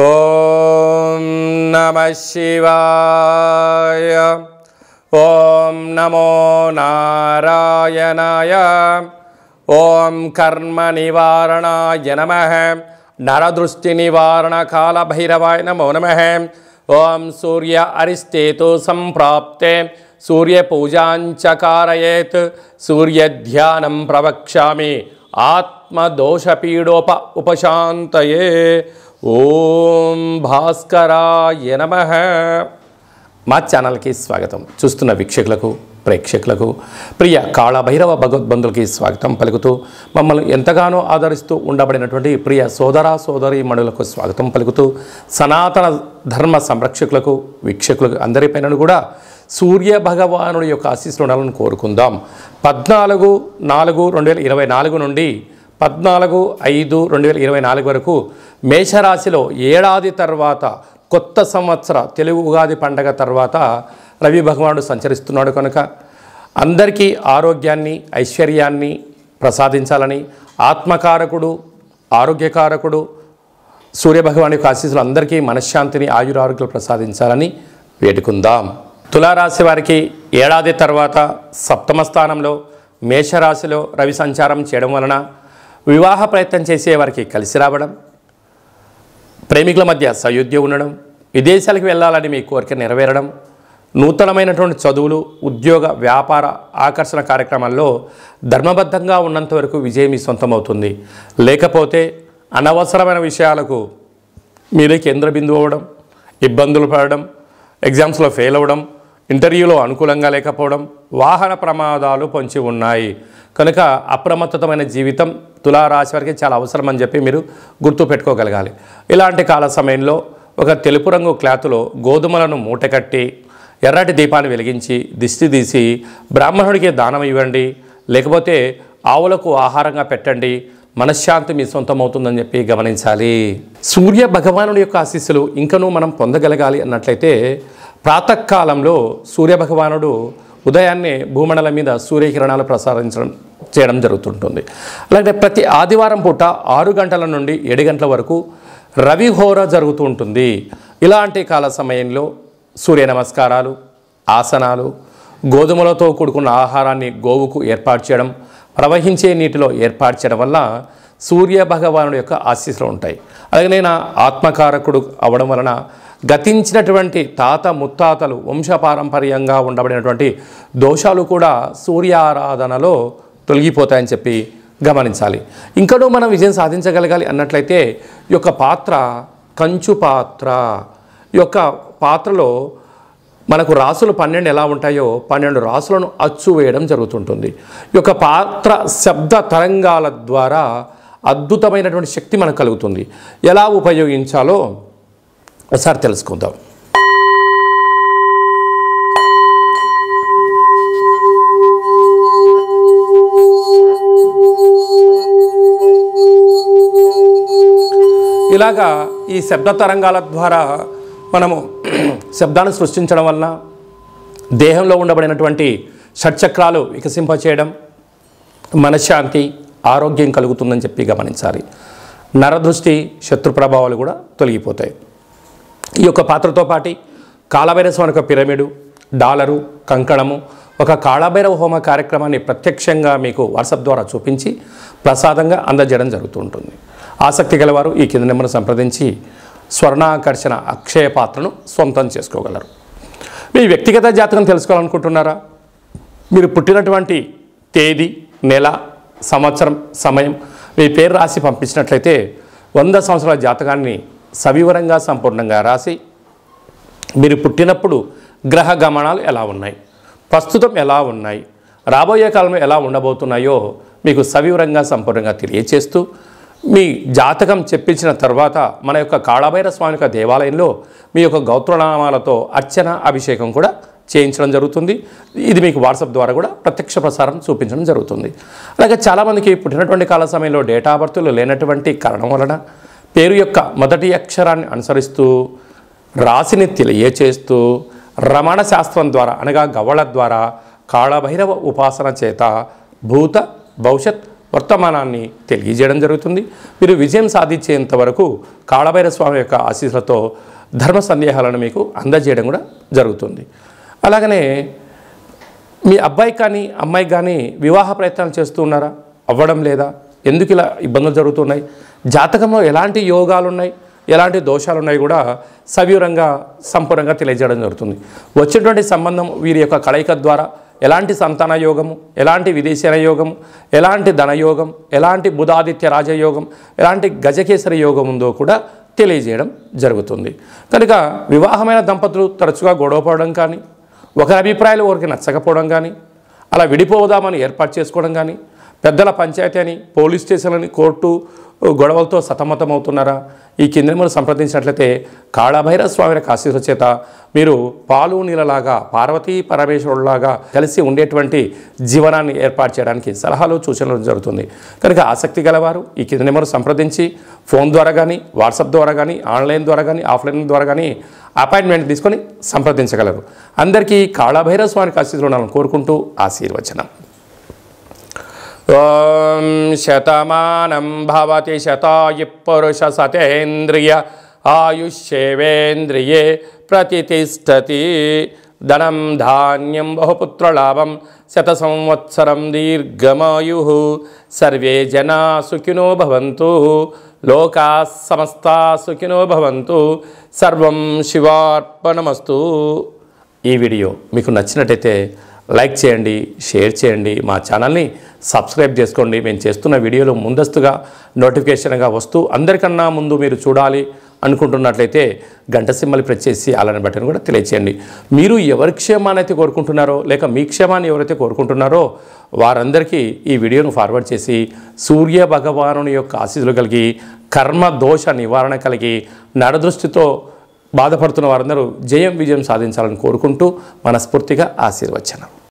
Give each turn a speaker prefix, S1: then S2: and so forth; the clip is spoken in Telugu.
S1: ఓం నమః శివాయ. ఓం నమో నారాయణాయ. ఓం కర్మ నివారణాయ నమః. నరదృష్టి నివారణ కాల భైరవాయ నమో నమః. ఓం సూర్య అరిష్టేతు సంప్రాప్తే సూర్య పూజాంచ కారయేత్. సూర్య ధ్యానం ప్రవక్ష్యామి ఆత్మదోషపీడోప ఉపశాంతయే. ఓం భాస్కరాయ నమః. మా ఛానల్కి స్వాగతం. చూస్తున్న వీక్షకులకు ప్రేక్షకులకు ప్రియ కాళభైరవ భగవద్బంధులకి స్వాగతం పలుకుతూ మమ్మల్ని ఎంతగానో ఆదరిస్తూ ఉండబడినటువంటి ప్రియ సోదర సోదరీమణులకు స్వాగతం పలుకుతూ సనాతన ధర్మ సంరక్షకులకు వీక్షకులకు అందరిపైన కూడా సూర్య భగవానుడి యొక్క ఆశీస్సులు ఉండాలని కోరుకుందాం. 14/4/2024 నుండి 14/5/2024 వరకు మేషరాశిలో ఏడాది తర్వాత కొత్త సంవత్సర తెలుగు ఉగాది పండగ తర్వాత రవి భగవానుడు సంచరిస్తున్నాడు కనుక అందరికీ ఆరోగ్యాన్ని ఐశ్వర్యాన్ని ప్రసాదించాలని ఆత్మకారకుడు ఆరోగ్యకారకుడు సూర్యభగవాని యొక్క ఆశీస్సులు అందరికీ మనశ్శాంతిని ఆయురారోగ్యాలు ప్రసాదించాలని వేడుకుందాం. తులారాశి వారికి ఏడాది తర్వాత సప్తమ స్థానంలో మేషరాశిలో రవి సంచారం చేయడం వలన వివాహ ప్రయత్నం చేసే వారికి కలిసి రావడం, ప్రేమికుల మధ్య సయోధ్య ఉండడం, విదేశాలకు వెళ్ళాలని మీ కోరిక నెరవేరడం, నూతనమైనటువంటి చదువులు ఉద్యోగ వ్యాపార ఆకర్షణ కార్యక్రమాల్లో ధర్మబద్ధంగా ఉన్నంత వరకు విజయం మీ సొంతమవుతుంది. లేకపోతే అనవసరమైన విషయాలకు మీరే కేంద్ర బిందువు అవ్వడం, ఇబ్బందులు పడడం, ఎగ్జామ్స్లో ఫెయిల్ అవ్వడం, ఇంటర్వ్యూలో అనుకూలంగా లేకపోవడం, వాహన ప్రమాదాలు పొంచి ఉన్నాయి కనుక అప్రమత్తమైన జీవితం తులారాశి వారికి చాలా అవసరం అని చెప్పి మీరు గుర్తుపెట్టుకోగలగాలి. ఇలాంటి కాల సమయంలో ఒక తెలుపు రంగు క్లాతులో గోధుమలను మూటకట్టి ఎర్రటి దీపాన్ని వెలిగించి దిష్టి తీసి బ్రాహ్మణుడికి దానం ఇవ్వండి, లేకపోతే ఆవులకు ఆహారంగా పెట్టండి. మనశ్శాంతి మీ సొంతమవుతుందని చెప్పి గమనించాలి. సూర్య భగవానుడి యొక్క ఆశీస్సులు ఇంకనూ మనం పొందగలగాలి అన్నట్లయితే ప్రాతకాలంలో సూర్యభగవానుడు ఉదయాన్నే భూమండలం మీద సూర్యకిరణాలు చేయడం జరుగుతుంటుంది. అలాగే ప్రతి ఆదివారం పూట 6 గంటల నుండి 7 గంటల వరకు రవిహోర జరుగుతూ ఉంటుంది. ఇలాంటి కాల సమయంలో సూర్య నమస్కారాలు, ఆసనాలు, గోధుమలతో కూడుకున్న ఆహారాన్ని గోవుకు ఏర్పాటు చేయడం, ప్రవహించే నీటిలో ఏర్పాటు చేయడం వల్ల సూర్య భగవానుడి యొక్క ఆశీస్సులు ఉంటాయి. అలాగే నేను ఆత్మకారకుడు అవడం వలన గతించినటువంటి తాత ముత్తాతలు వంశపారంపర్యంగా ఉండబడినటువంటి దోషాలు కూడా సూర్యారాధనలో తొలగిపోతాయని చెప్పి గమనించాలి. ఇంకనూ మనం విజయం సాధించగలగాలి అన్నట్లయితే ఈ యొక్క పాత్ర కంచు పాత్ర. ఈ యొక్క పాత్రలో మనకు రాసులు 12 ఎలా ఉంటాయో 12 రాసులను అచ్చు వేయడం జరుగుతుంటుంది. ఈ యొక్క పాత్ర శబ్ద తరంగాల ద్వారా అద్భుతమైనటువంటి శక్తి మనకు కలుగుతుంది. ఎలా ఉపయోగించాలో ఒకసారి తెలుసుకుందాం. ఇలాగా ఈ శబ్ద తరంగాల ద్వారా మనము శబ్దాన్ని సృష్టించడం వలన దేహంలో ఉండబడినటువంటి షట్చక్రాలు వికసింపచేయడం, మనశ్శాంతి ఆరోగ్యం కలుగుతుందని చెప్పి గమనించాలి. నరదృష్టి శత్రు ప్రభావాలు కూడా తొలగిపోతాయి. ఈ యొక్క పాత్రతో పాటు కాళభైరవ స్వామి యొక్క పిరమిడు, డాలరు, కంకణము, ఒక కాళభైరవ హోమ కార్యక్రమాన్ని ప్రత్యక్షంగా మీకు వాట్సాప్ ద్వారా చూపించి ప్రసాదంగా అందజేయడం జరుగుతూ ఉంటుంది. ఆసక్తి గలవారు ఈ కింద నెంబర్ను సంప్రదించి స్వర్ణాకర్షణ అక్షయ పాత్రను సొంతం చేసుకోగలరు. మీ వ్యక్తిగత జాతకం తెలుసుకోవాలనుకుంటున్నారా? మీరు పుట్టినటువంటి తేదీ, నెల, సంవత్సరం, సమయం మీ పేరు రాసి పంపించినట్లయితే 100 సంవత్సరాల జాతకాన్ని సవివరంగా సంపూర్ణంగా రాసి మీరు పుట్టినప్పుడు గ్రహ గమనాలు ఎలా ఉన్నాయి, ప్రస్తుతం ఎలా ఉన్నాయి, రాబోయే కాలంలో ఎలా ఉండబోతున్నాయో మీకు సవివరంగా సంపూర్ణంగా తెలియచేస్తూ మీ జాతకం చెప్పించిన తర్వాత మన యొక్క కాళభైరవ స్వామి యొక్క దేవాలయంలో మీ యొక్క గోత్రనామాలతో అర్చన అభిషేకం కూడా చేయించడం జరుగుతుంది. ఇది మీకు వాట్సాప్ ద్వారా కూడా ప్రత్యక్ష ప్రసారం చూపించడం జరుగుతుంది. అలాగే చాలామందికి పుట్టినటువంటి కాల సమయంలో డేటా ఆఫ్ బర్త్లు లేనటువంటి కారణం వలన పేరు యొక్క మొదటి అక్షరాన్ని అనుసరిస్తూ రాశిని తెలియచేస్తూ రమణ శాస్త్రం ద్వారా అనగా గవ్వళ ద్వారా కాళభైరవ ఉపాసన చేత భూత భవిష్యత్ వర్తమానాన్ని తెలియజేయడం జరుగుతుంది. మీరు విజయం సాధించేంత వరకు కాళభైరవ స్వామి యొక్క ఆశీస్సులతో ధర్మ సందేహాలను మీకు అందజేయడం కూడా జరుగుతుంది. అలాగనే మీ అబ్బాయి కానీ అమ్మాయికి కానీ వివాహ ప్రయత్నాలు చేస్తూ ఉన్నారా? అవ్వడం లేదా? ఎందుకు ఇలా ఇబ్బందులు జరుగుతున్నాయి? జాతకంలో ఎలాంటి యోగాలు ఉన్నాయి, ఎలాంటి దోషాలు ఉన్నాయి కూడా సవివరంగా సంపూర్ణంగా తెలియజేయడం జరుగుతుంది. వచ్చేటువంటి సంబంధం వీరి యొక్క కలయిక ద్వారా ఎలాంటి సంతాన యోగము, ఎలాంటి విదేశీయ యోగము, ఎలాంటి ధనయోగం, ఎలాంటి బుధాదిత్య రాజయోగం, ఎలాంటి గజకేసరి యోగం ఉందో కూడా తెలియజేయడం జరుగుతుంది. కనుక వివాహమైన దంపతులు తరచుగా గొడవపడడం కానీ, ఒకరి అభిప్రాయాలు ఒకరికి నచ్చకపోవడం కానీ, అలా విడిపోదామని ఏర్పాటు చేసుకోవడం కానీ, పెద్దల పంచాయతీ అని, పోలీస్ స్టేషన్లని, కోర్టు గొడవలతో సతమతమవుతున్నారా? ఈ కింద మీరు సంప్రదించినట్లయితే కాళభైరవ స్వామి ఆశీస్సుల చేత మీరు పాలు నీళ్ళలాగా పార్వతీ పరమేశ్వరులాగా కలిసి ఉండేటువంటి జీవనాన్ని ఏర్పాటు చేయడానికి సలహాలు సూచనలు జరుగుతుంది. కనుక ఆసక్తి గలవారు ఈ కింద నెంబర్ సంప్రదించి ఫోన్ ద్వారా కానీ, వాట్సాప్ ద్వారా కానీ, ఆన్లైన్ ద్వారా కానీ, ఆఫ్లైన్ ద్వారా కానీ అపాయింట్మెంట్ తీసుకొని సంప్రదించగలరు. అందరికీ కాళభైరవ స్వామి ఆశీస్సులు ఉండాలని కోరుకుంటూ ఆశీర్వచనం. ఓం శతమానం భవతి శతాయు పురుష సతేంద్రియ ఆయుష్యేవేంద్రియే ప్రతిష్టతి. ధనం ధాన్యం బహుపుత్రలాభం శత సంవత్సరం దీర్ఘమాయు. సర్వే జనా సుఖినో భవంతు. లోకా సమస్తా సుఖినో భవంతు. సర్వం శివార్పణమస్తు. ఈ వీడియో మీకు నచ్చినట్టయితే లైక్ చేయండి, షేర్ చేయండి, మా ఛానల్ని సబ్స్క్రైబ్ చేసుకోండి. మేము చేస్తున్న వీడియోలు ముందస్తుగా నోటిఫికేషన్గా వస్తూ అందరికన్నా ముందు మీరు చూడాలి అనుకుంటున్నట్లయితే గంట సింబల్ ప్రెస్ చేసి అలానే బటన్ కూడా తెలియచేయండి. మీరు ఎవరి క్షేమాన్ని అయితే కోరుకుంటున్నారో, లేక మీ క్షేమాన్ని ఎవరైతే కోరుకుంటున్నారో వారందరికీ ఈ వీడియోను ఫార్వర్డ్ చేసి సూర్య భగవానుని యొక్క ఆశీస్సులు కలిగి, కర్మ దోష నివారణ కలిగి, నడదృష్టితో బాధపడుతున్న వారందరూ విజయం సాధించాలని కోరుకుంటూ మనస్ఫూర్తిగా ఆశీర్వచనం.